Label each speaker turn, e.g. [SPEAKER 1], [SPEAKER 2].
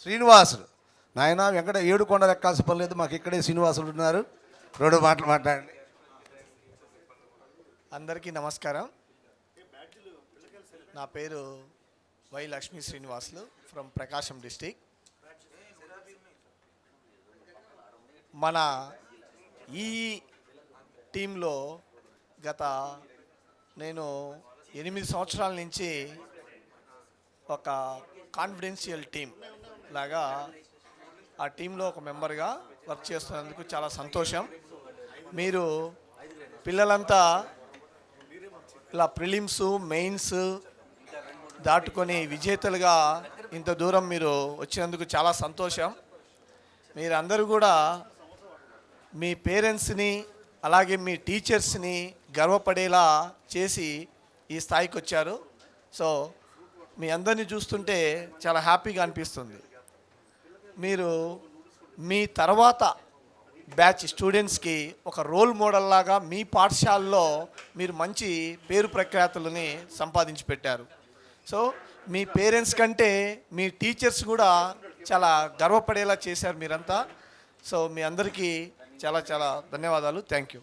[SPEAKER 1] శ్రీనివాసులు. నాయన వెంకట ఏడుకొండలు ఎక్కాల్సిన పని లేదు, మాకు ఇక్కడే శ్రీనివాసులు ఉన్నారు. రెండు మాటలు మాట్లాడండి.
[SPEAKER 2] అందరికీ నమస్కారం. నా పేరు Y Lakshmi Srinivasulu from Prakasam district. మన ఈ టీంలో గత నేను 8 సంవత్సరాల నుంచి ఒక కాన్ఫిడెన్షియల్ టీం లాగా ఆ టీంలో ఒక మెంబర్గా వర్క్ చేస్తున్నందుకు చాలా సంతోషం. మీరు పిల్లలంతా ఇలా ప్రిలిమ్స్ మెయిన్స్ దాటుకొని విజేతలుగా ఇంత దూరం మీరు వచ్చినందుకు చాలా సంతోషం. మీరందరూ కూడా మీ పేరెంట్స్ని అలాగే మీ టీచర్స్ని గర్వపడేలా చేసి ఈ స్థాయికి వచ్చారు. సో మీ అందరినీ చూస్తుంటే చాలా హ్యాపీగా అనిపిస్తుంది. మీరు మీ తర్వాత బ్యాచ్ స్టూడెంట్స్కి ఒక రోల్ మోడల్ లాగా మీ పాఠశాలలో మీరు మంచి పేరు ప్రఖ్యాతులని సంపాదించి పెట్టారు. సో మీ పేరెంట్స్ కంటే మీ టీచర్స్ కూడా చాలా గర్వపడేలా చేశారు మీరంతా. సో మీ అందరికీ చాలా చాలా ధన్యవాదాలు. Thank you.